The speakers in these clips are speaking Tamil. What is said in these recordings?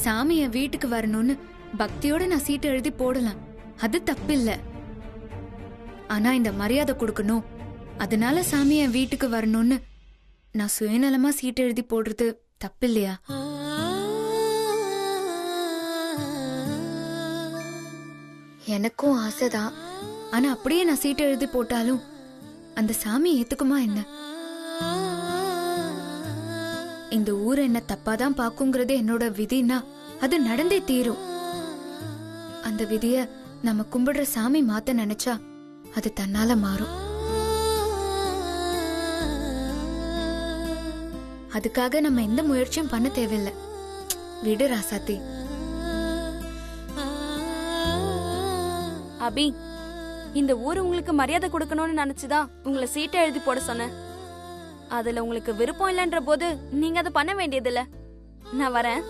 சாமி என் வீட்டுக்கு வரணும்னு பக்தியோட நான் சீட்டு எழுதி போடலாம், அது தப்பில்ல. ஆனா இந்த மரியாதை கொடுக்கணும், அதனால சாமி என் வீட்டுக்கு வரணும்னு நான் சுயநலமா சீட்டு எழுதி போடுறது தப்பில்லையா? எனக்கும் ஆசைதான். ஆனா அப்படியே நான் சீட்டு எழுதி போட்டாலும் அந்த சாமி ஏத்துக்குமா என்ன? இந்த ஊர் என்ன தப்பாதான் பாக்குங்கிறது என்னோட விதினா அது நடந்தே தீரும். அந்த விதிய நம்ம கும்பிடுற சாமி மாத்த நினைச்சா அது தன்னால மாறும். அதுக்காக நம்ம எந்த முயற்சியும் பண்ண தேவையில்லை. விடு ராசாத்தி. அபி, இந்த ஊர் உங்களுக்கு மரியாதை கொடுக்கணும்னு நினைச்சுதான் உங்களை சீட்டை எழுதி போட சொன்னேன். அதுல உங்களுக்கு விருப்பம் இல்லைன்ற போது நீங்க அதை பண்ண வேண்டியதில்ல. நான் வரேன்.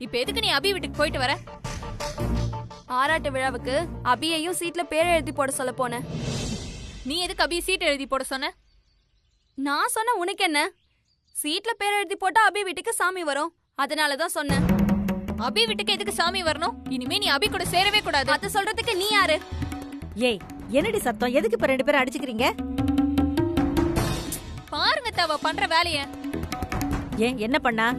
இப்ப எதுக்கு நீ அபி வீட்டுக்கு போயிட்டு வர? ஆராட்டு விழாவுக்கு அபியையும் சீட்ல பேர் எழுதி போட சொல்ல போனேன். நீ எதுக்கு அபி சீட் எழுதி போட சொன்ன? நான் சொன்ன உனக்கு என்ன? சீட்ல பேர் எழுதி போட்டா அபி வீட்டுக்கு சாமி வரும், அதனாலதான் சொன்னேன். அபி வீட்டுக்கு எதுக்கு சாமி வரணும்? இனிமே நீ அபி கூட சேரவே கூடாது. அத சொல்றதுக்கு நீ யாரு? ஏய், என்னடி சத்தம்? எதுக்கு இப்ப 2 பேரும் அடிச்சுக்கிறீங்க? பாருங்க தவ பண்ற வேலைய. ஏன், என்ன பண்ணா?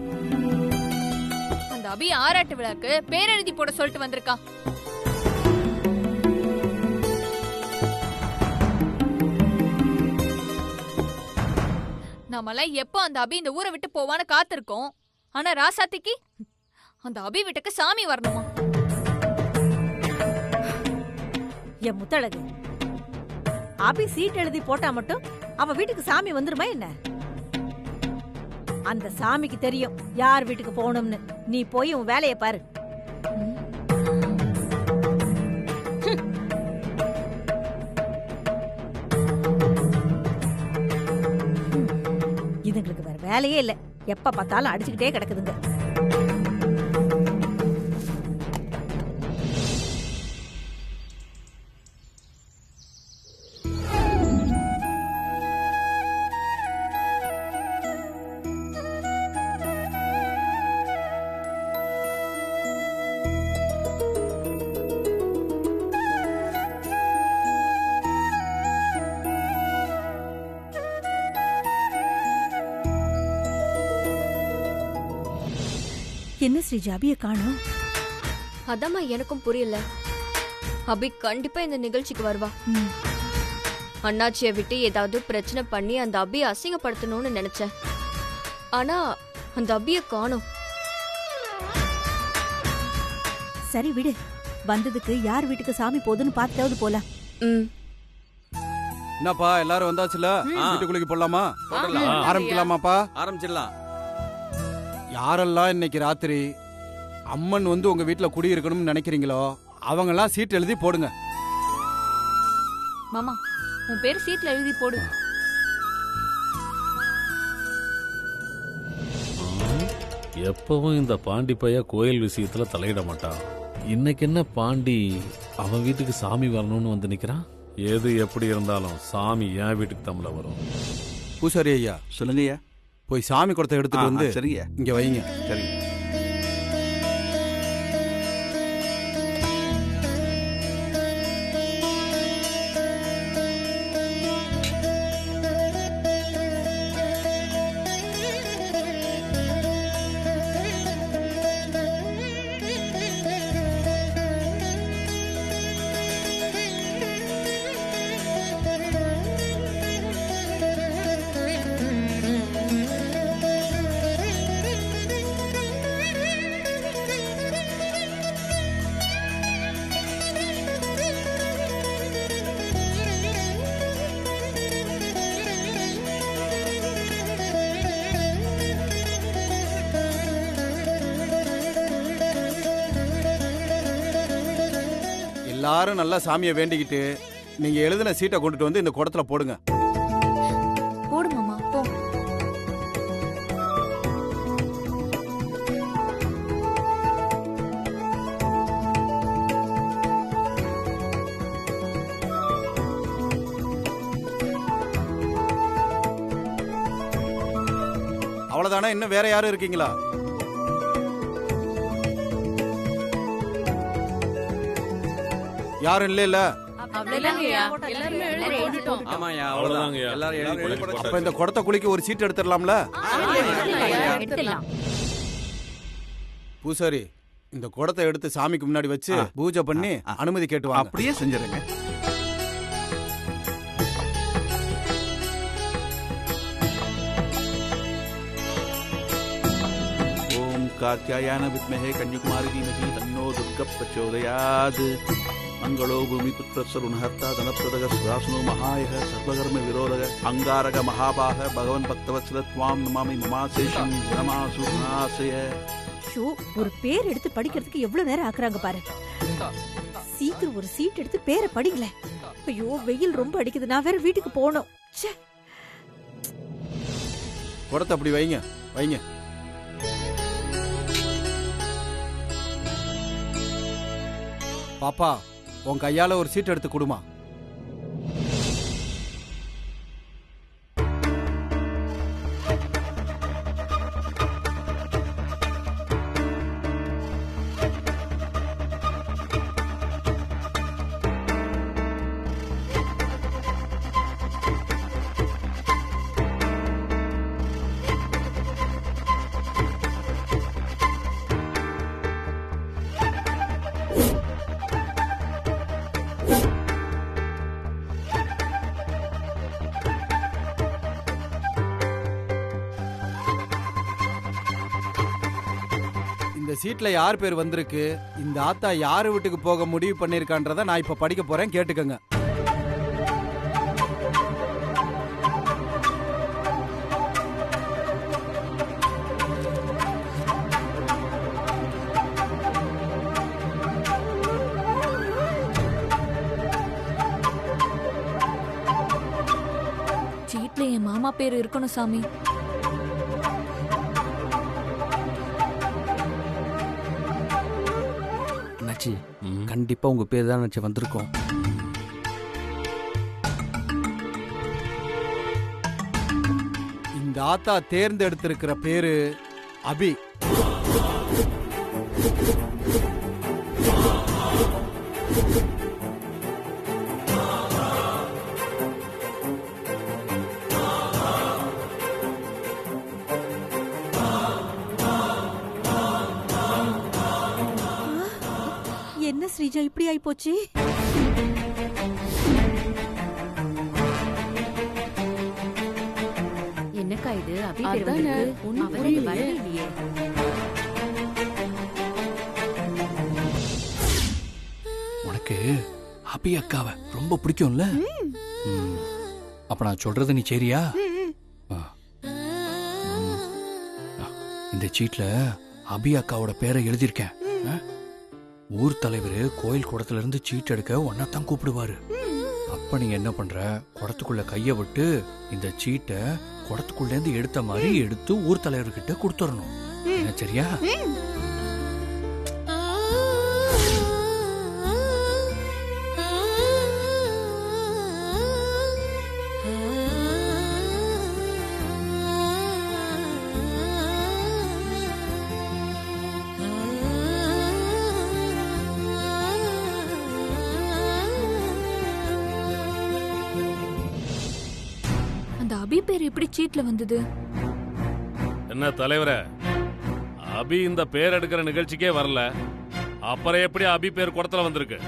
அந்த அபி ஆராட்டு விழாக்கு பேர் எழுதி போட சொல்லிட்டு வந்திருக்கா. நாமெல்லாம் எப்போ அந்த அபி இந்த ஊரை விட்டு போவான்னு காத்திருக்கோம். ஆனா ராசாத்திக்கு அந்த அபி வீட்டுக்கு சாமி வரணுமா? என் முத்தழகு, அபி சீட் எழுதி போட்டா மட்டும் அவ வீட்டுக்கு சாமி வந்துருமா என்ன? அந்த சாமிக்கு தெரியும் யார் வீட்டுக்கு போகணும்னு. நீ போய் உன் வேலையை பாரு. இதுங்களுக்கு வேற வேலையே இல்ல, எப்ப பார்த்தாலும் அடிச்சுக்கிட்டே கிடக்குதுங்க. என்ன ஸ்ரீஜா, அபிய காணோம்? அதாம்மா எனக்கும் புரியல. அபி கண்டிப்பா இந்த நிகழ்ச்சிக்கு வருவா. அண்ணாச்சியை விட்டு ஏதாவது பிரச்சனை பண்ணி அந்த அபியை அசிங்கப்படுத்தணும்னு நினைச்சேன். ஆனா அந்த அபிய காணோம். சரி விடு, வந்ததுக்கு யார் வீட்டுக்கு சாமி போகுதுன்னு பார்த்தாவது போலாம். என்னப்பா எல்லாரும் வந்தாச்சுல? வீட்டுக்குள்ளிக்கு போடலாமா? ஆரம்பிக்கலாமாப்பா? ஆரம்பிச்சிடலாம். யாரெல்லாம் இன்னைக்கு ராத்திரி அம்மன் வந்து உங்க வீட்டுல குடியிருக்கணும்னு நினைக்கிறீங்களோ அவங்க எல்லாம் சீட் எழுதி போடுங்க. மாமா, உன் பேர் சீட்ல எழுதி போடு. எப்பவும் இந்த பாண்டி பைய கோயில் விஷயத்துல தலையிட மாட்டான். இன்னைக்கு என்ன பாண்டி அவன் வீட்டுக்கு சாமி வரணும்னு வந்து நிக்கிறான்? எது எப்படி இருந்தாலும் சாமி என் வீட்டுக்கு தமிழ வரும். பூசாரி ஐயா, சொல்லுங்க ஐயா. போய் சாமி குடத்தை எடுத்துட்டு வந்து சரிங்க இங்க வைங்க. சரிங்க. எல்லாரும் நல்லா சாமியை வேண்டிக்கிட்டு நீங்க எழுதின சீட்டை கொண்டுட்டு வந்து இந்த குடத்துல போடுங்க. போடு மாமா போ. அவ்வளவுதானே? இன்னும் வேற யாரும் இருக்கீங்களா? யாரும் இல்ல? அவ்வளவுதாங்கய்யா. அப்ப இந்த குடத்தை குளிக்க ஒரு சீட் எடுத்துடலாம்ல? பூசாரி, இந்த குடத்தை எடுத்து சாமிக்கு முன்னாடி வச்சு பூஜை பண்ணி அனுமதி கேட்டு வாங்க. அப்படியே செஞ்சிருங்க. ஓம் காத்யாயன வித்மஹே கன்யாகுமாரி தீமஹி தன்னோ துர்க பிரச்சோதயாத். மங்களோ பூமிபுத்திர சருணஹர்த்தா தனப்ரதக சுராசனோ மகாயக சர்வகர்ம விரோதக அங்காரக மகாபாக பகவன் பக்தவத்சல த்வாம் நமாமி மமாசேஷம் நமாசு நாசய. ஒரு பேர் எடுத்து படிக்கிறதுக்கு எவ்வளவு நேரம் ஆக்குறாங்க பாரு. சீக்கிரம் ஒரு சீட் எடுத்து பேரை படிக்கல. ஐயோ வெயில் ரொம்ப அடிக்குது, நான் வேற வீட்டுக்கு போகணும். குடத்தை அப்படி வைங்க வைங்க. பாப்பா, உன் கையால ஒரு சீட் எடுத்து கொடுமா. இந்த சீட்ல யார் பேர் வந்திருக்கு, இந்த ஆத்தா யாரு வீட்டுக்கு போக முடிவு பண்ணிருக்கான்றத நான் இப்ப படிக்க போறேன், கேட்டுக்கங்க. சீட்ல என் மாமா பேர் இருக்கணும் சாமி. நச்சி, கண்டிப்பா உங்க பேர் தான் நச்சி வந்திருக்கோம். இந்த ஆத்தா தேர்ந்தெடுத்திருக்கிற பேரு அபி. என்ன ஸ்ரீஜா இப்படி ஆயி போச்சு? என்னக்கா இது? அபி பேர் வந்திருக்கு. ஒண்ணும் புரியலையே. உனக்கு அபி அக்காவை ரொம்ப பிடிக்கும்ல? அப்ப நான் சொல்றது நீ சரியா? இந்த சீட்ல அபி அக்காவோட பேரை எழுதியிருக்கேன். ஊர் தலைவர் கோயில் குடத்துல இருந்து சீட் எடுக்க ஒன்னதான் கூப்பிடுவாரு. அப்ப நீங்க என்ன பண்ற, குடத்துக்குள்ள கைய விட்டு இந்த சீட்டை குடத்துக்குள்ள இருந்து எடுத்த மாதிரி எடுத்து ஊர் தலைவர்கிட்ட கொடுத்துடணும். என்ன சரியா? அந்த அபி பேர் எப்படி சீட்ல வந்தது? என்ன தலைவரே, அபி இந்த பேர் எடுக்கிற நிகழ்ச்சிக்கே வரல, அப்புறம் எப்படி அபி பேர் குடத்துல வந்திருக்கு?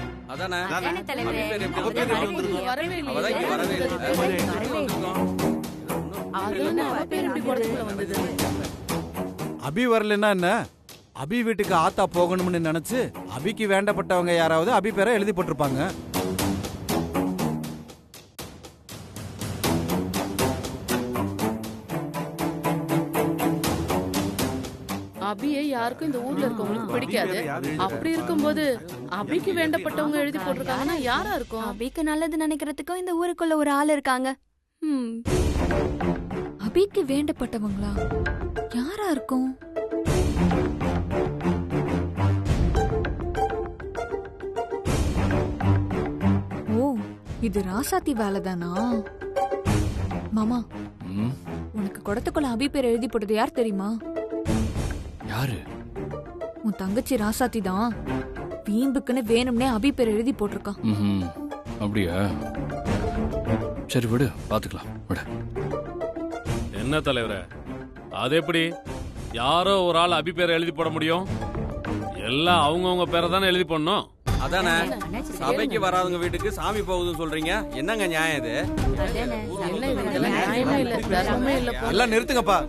அபி வரலன்னா என்ன? அபி வீட்டுக்கு ஆத்தா போகணும்னு நினைச்சு அபிக்கு வேண்டப்பட்டவங்க யாராவது அபி பேரை எழுதி போட்டிருப்பாங்க. அபியை யாருக்கும் இந்த ஊர்ல இருக்கவங்களுக்கு பிடிக்காது. அப்படி இருக்கும்போது அபிக்கு வேண்டப்பட்டவங்க எழுதி போட்டிருக்காங்கன்னா யாரா இருக்கும்? அபிக்கு நல்லது நினைக்கிறதுக்கும் இந்த ஊருக்குள்ள ஒரு ஆள் இருக்காங்க. அபிக்கு வேண்டப்பட்டவங்களா? யாரா இருக்கும்? ஓ, இது ராசாத்தி வேலைதானா? மாமா, உனக்கு குடத்துக்குள்ள அபி பேர் எழுதி போட்டது யார் தெரியுமா? யாரு? உன் தங்கச்சி ராசாத்தி தான். வீம்புக்குன்னு வேணும்னே அபி பேர் எழுதி போட்டிருக்கான். அப்படியா? சரி விடு, பாத்துக்கலாம் விடு. என்ன தலைவரே, அது எப்படி யாரோ ஒரு ஆள் அபி பேரை எழுதி போட முடியும்? எல்லாம் அவங்கவுங்க பேரை தானே எழுதி போடணும். அதானே, சபைக்கு வராதவங்க வீட்டுக்கு சாமி போகுதுன்னு சொல்றீங்க. என்னங்க நியாயம் இது? எல்லாம் நிறுத்துங்கப்பா.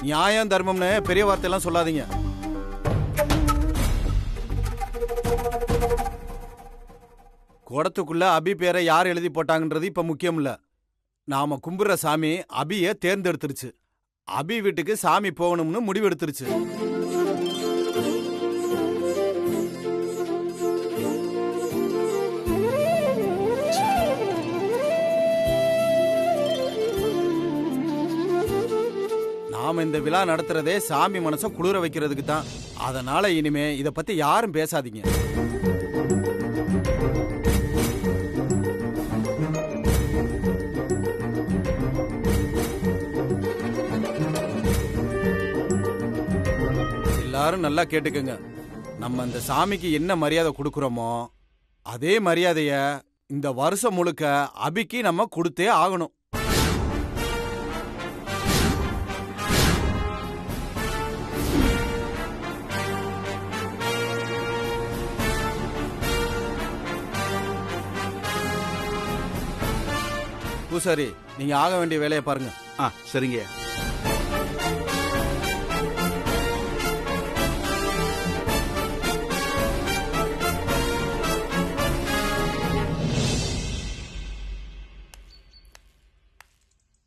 நியாயம் தர்மம்னு பெரிய வார்த்தையெல்லாம் சொல்லாதீங்க. குடத்துக்குள்ள அபி பேரை யார் எழுதி போட்டாங்கன்றது இப்ப முக்கியம் இல்ல. நாம கும்பிடுற சாமி அபிய தேர்ந்தெடுத்துருச்சு. அபி வீட்டுக்கு சாமி போகணும்னு முடிவெடுத்துருச்சு. நாம இந்த விழா நடத்துறதே சாமி மனச குளிர வைக்கிறதுக்கு தான். அதனால இனிமே இத பத்தி யாரும் பேசாதீங்க. எல்லாரும் நல்லா கேட்டுக்கங்க. நம்ம இந்த சாமிக்கு என்ன மரியாதை கொடுக்கறோமோ அதே மரியாதைய இந்த வருஷம் முழுக்க அபிக்கு நம்ம கொடுத்தே ஆகணும். பூசாரி, நீங்க ஆக வேண்டிய வேலையை பாருங்க. சரிங்க.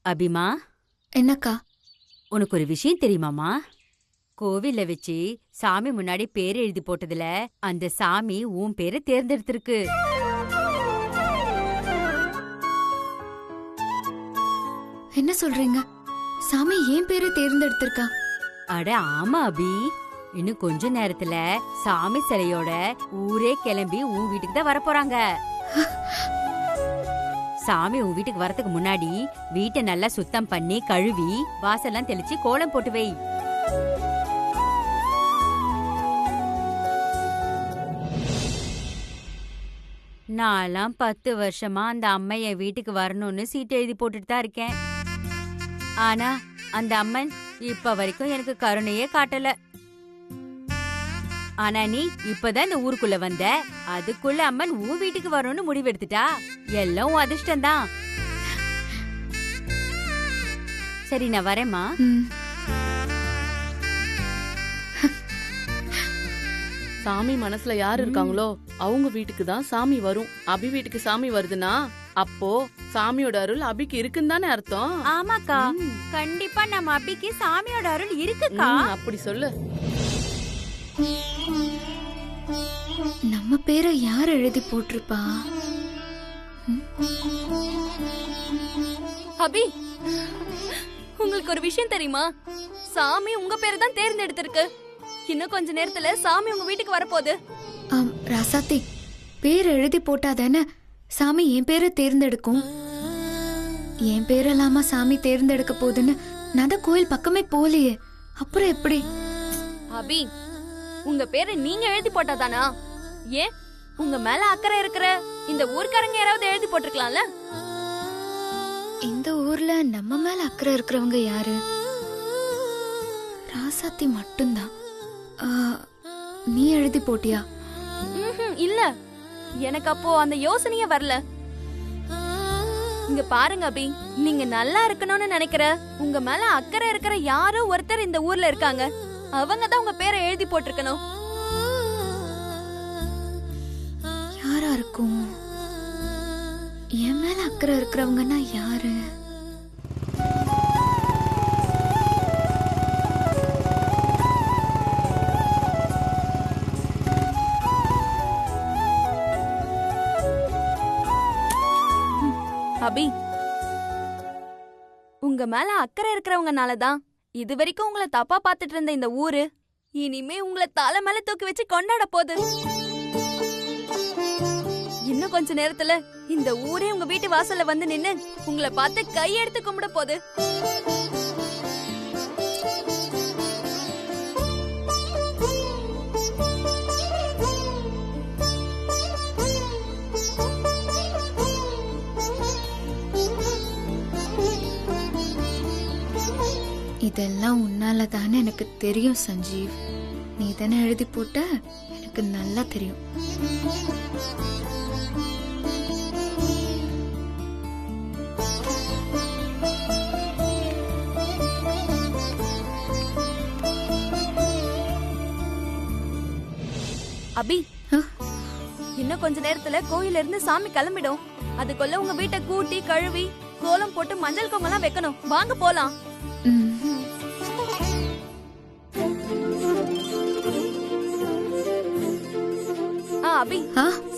அபிமா, என்னக்கா? உனக்கு ஒரு விஷயம் தெரியுமாமா? கோவில்ல வச்சு சாமி முன்னாடி பேர் எழுதி போட்டதுல அந்த சாமி உன் பேரை தேர்ந்தெடுத்திருக்கு. என்ன சொல்றீங்க? சாமி ஏன் பேரை தேர்ந்தெடுத்திருக்கா? அட ஆமா அபி, இன்னும் கொஞ்ச நேரத்துல சாமி சிலையோட ஊரே கிளம்பி உன் வீட்டுக்கு தான் வரப்போறாங்க. சாமி உன் வீட்டுக்கு வரதுக்கு முன்னாடி வீட்டை நல்லா சுத்தம் பண்ணி கழுவி வாசல்லாம் தெளிச்சு கோலம் போட்டு வை. நான்லாம் 10 வருஷமா அந்த அம்மைய வீட்டுக்கு வரணும்னு சீட்டு எழுதி போட்டுட்டு தான் இருக்கேன். ஆனா அந்த அம்மன் இப்ப வரைக்கும் எனக்கு கருணையே காட்டல. ஆனா நீ இப்பதான் இந்த ஊருக்குள்ள வந்த, அதுக்குள்ள அம்மன் உன் வீட்டுக்கு வரணும்னு முடிவெடுத்துட்டா. எல்லாம் உன் அதிர்ஷ்டம்தான். சரி நான் வரேம்மா. சாமி மனசுல யார் இருக்காங்களோ அவங்க வீட்டுக்கு தான் சாமி வரும். அபி வீட்டுக்கு சாமி வருதுன்னா அப்போ சாமியோட அருள் அபிக்கு இருக்குன்னு தானே அர்த்தம். ஆமாக்கா, கண்டிப்பா நம்ம அபிக்கு சாமியோட அருள் இருக்குக்கா. அப்படி சொல்லு. நம்ம பேரை யார் எழுதி போட்டிருப்பா? அபி, உங்களுக்கு ஒரு விஷயம் தெரியுமா? சாமி உங்க பேரை தான் தேர்ந்தெடுத்திருக்கு. இன்னும் கொஞ்ச நேரத்துல சாமி உங்க வீட்டுக்கு வரப்போகுது. ராசாத்தி, பேர் எழுதி போட்டாதானே சாமி என் பேரை தேர்ந்தெடுக்கும். என் பேரெல்லாமா சாமி தேர்ந்தெடுக்க போகுதுன்னு நான் தான் கோயில் பக்கமே போலையே, அப்புறம் எப்படி? அபி, உங்க பேரை நீங்க எழுதி போட்டாதானா? ஏன் உங்க மேல அக்கறை இருக்கிற இந்த ஊர்க்காரங்க யாராவது எழுதி போட்டிருக்கலாம்ல? இந்த ஊர்ல நம்ம மேல அக்கறை இருக்கிறவங்க யாரு? ராசாத்தி மட்டும்தான். நீ எழுதி போட்டியா? இல்ல, எனக்கு அப்போ அந்த யோசனையே வரல. இங்க பாருங்க அபி, நீங்க நல்லா இருக்கணும்னு நினைக்கிற உங்க மேல அக்கறை இருக்கிற யாரோ ஒருத்தர் இந்த ஊர்ல இருக்காங்க. அவங்க தான் உங்க பேரை எழுதி போட்டிருக்கணும். யாரா இருக்கும்? என் மேல அக்கறை இருக்கிறவங்கன்னா யாரு? அபி, உங்க மேல அக்கறை இருக்கிறவங்கனாலதான் இது வரைக்கும் உங்களை தப்பா பாத்துட்டு இருந்த இந்த ஊரு இனிமே உங்களை தலை மேல தூக்கி வச்சு கொண்டாட போகுது. இன்னும் கொஞ்ச நேரத்துல இந்த ஊரே உங்க வீட்டு வாசல்ல வந்து நின்னு உங்களை பார்த்து கையெடுத்து கும்பிட போகுது. இதெல்லாம் உன்னால தானே எனக்கு தெரியும் சஞ்சீவ். நீ தானே எழுதி போட்ட, எனக்கு நல்லா தெரியும். அபி, இன்னும் கொஞ்ச நேரத்துல கோயில இருந்து சாமி கிளம்பிடும். அதுக்குள்ள உங்க வீட்டை கூட்டி கழுவி கோலம் போட்டு மஞ்சள் குங்குமம் வைக்கணும். வாங்க போலாம். அபி,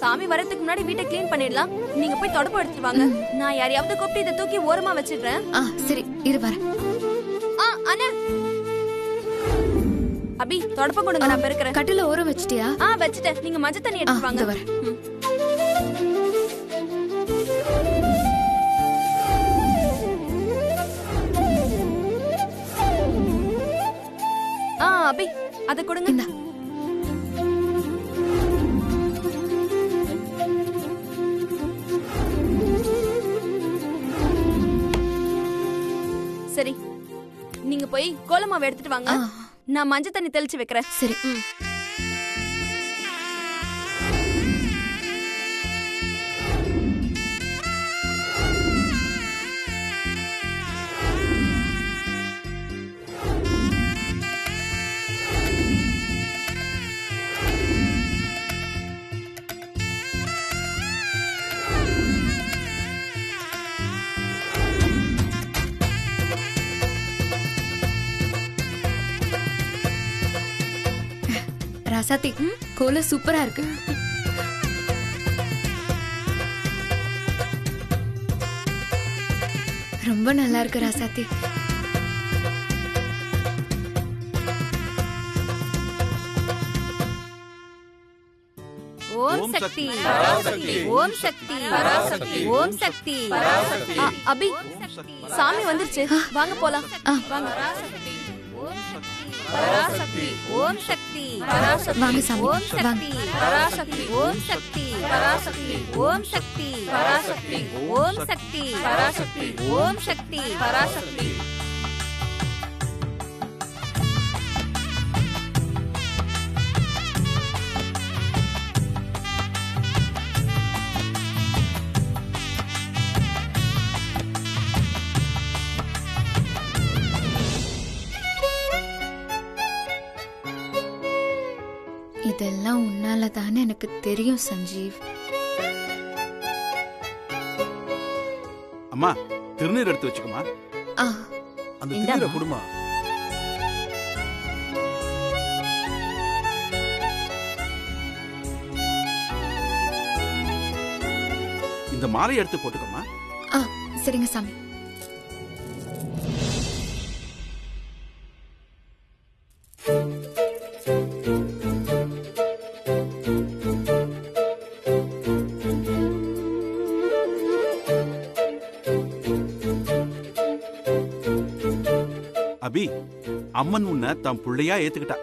சாமி வரதுக்கு முன்னாடி வீட்டை கிளீன் பண்ணிடலாம். நீங்க போய் தொடப்பு எடுத்துட்டு வாங்க. நான் யாரையாவது கூப்பிட்டு இதை தூக்கி ஓரமா வச்சிடுறேன். சரி, இரு வரேன். அண்ணா, அபி தொடப்ப கொடுங்க, நான் பெருக்கிறேன். கட்டில ஓரம் வச்சிட்டியா? வச்சிட்டேன். நீங்க மஞ்சள் தண்ணி எடுத்து வாங்க. வரேன். அபி, அத கொடுங்க. சரி, நீங்க போய் கோலமாவை எடுத்துட்டு வாங்க. நான் மஞ்சள் தண்ணி தெளிச்சு வைக்கிறேன். சரி. ராசாத்தி, கோலம் சூப்பரா இருக்கு. ரொம்ப நல்லா இருக்கு ராசாத்தி. ஓம் சக்தி, ஓம் சக்தி, ஓம் சக்தி. அபி, சாமி வந்துருச்சு. வாங்க போலாம். வாங்க. பராசக்தி, ஓம் சக்தி, வாங்க சாமி. ஓம் சக்தி, பராசக்தி, ஓம் சக்தி, பராசக்தி, ஓம் சக்தி, பராசக்தி, ஓம் சக்தி, பராசக்தி, ஓம் சக்தி, பராசக்தி. இதெல்லாம் உன்னால தானே எனக்கு தெரியும் சஞ்சீவ். அம்மா, திருநீர் எடுத்து வச்சுக்கமா. அந்த திருநீரை குடுமா. இந்த மாலை எடுத்து போட்டுக்கமா. சரிங்க சாமி. அபி, அம்மன் உன்னை தம் பிள்ளையா ஏத்துக்கிட்டா.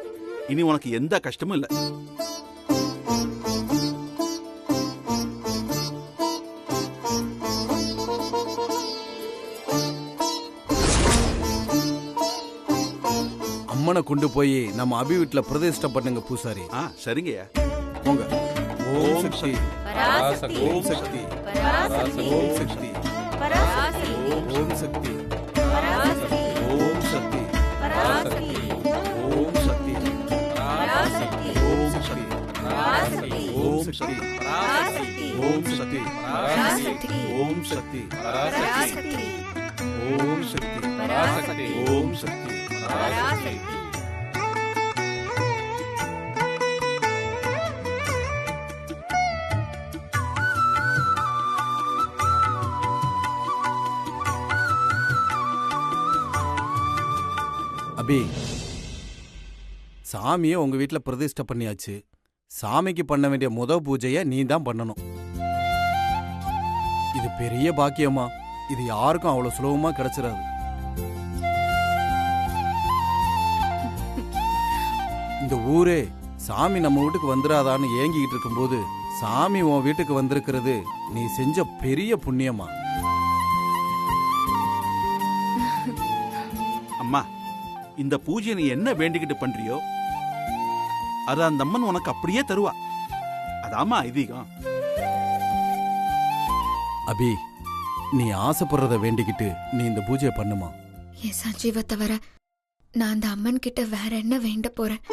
இனி உனக்கு எந்த கஷ்டமும் இல்ல. அம்மனை கொண்டு போய் நம்ம அபி வீட்டுல பிரதிஷ்டை பண்ணுங்க பூசாரி. சரிங்கய்யா. போங்க. ஓம் சக்தி, பராசக்தி, ஓம் சக்தி, பராசக்தி, ஓம் சக்தி, பராசக்தி, ஓம் சக்தி, பராசக்தி, ஓம் சக்தி, பராசக்தி, ஓம் சக்தி, பராசக்தி, ஓம் சக்தி, பராசக்தி, ஓம் சக்தி, பராசக்தி, ஓம் சக்தி, பராசக்தி, ஓம் சக்தி, பராசக்தி, ஓம் சக்தி, பராசக்தி, ஓம் சக்தி, பராசக்தி. அபி, சாமியை உங்க வீட்டுல பிரதிஷ்டை பண்ணியாச்சு. சாமிக்கு பண்ண வேண்டிய பூஜையை நீ தான் பண்ணணும். இது பெரிய பாக்கியமா. இது யாருக்கும் அவ்வளவு சுலபமா கிடைச்சிடாது. இந்த ஊரே சாமி நம்ம வீட்டுக்கு வந்துடாதான்னு ஏங்கிக்கிட்டு இருக்கும்போது சாமி உன் வீட்டுக்கு வந்திருக்கிறது நீ செஞ்ச பெரிய புண்ணியமா. அம்மா, இந்த பூஜையை நீ என்ன வேண்டிக்கிட்டு பண்றியோ அது அந்த அம்மன் உனக்கு அப்படியே தருவா. அதாம்மா ஐதீகம். அபி, நீ ஆசைப்படுறத வேண்டிக்கிட்டு நீ இந்த பூஜையை பண்ணுமா. என் சஞ்சீவ தவிர நான் அந்த அம்மன் கிட்ட வேற என்ன வேண்ட போறேன்?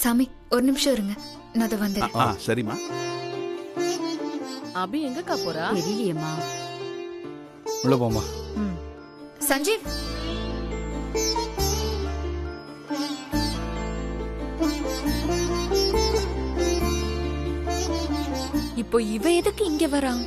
சாமி, ஒரு நிமிஷம் இருங்க, நான் அதை வந்துடுறேன். சரிம்மா. அபி எங்கக்கா போறா? தெரியலையேம்மா. உள்ள போமா. சஞ்சீவ், இப்போ இவ எதுக்கு இங்க வரான்?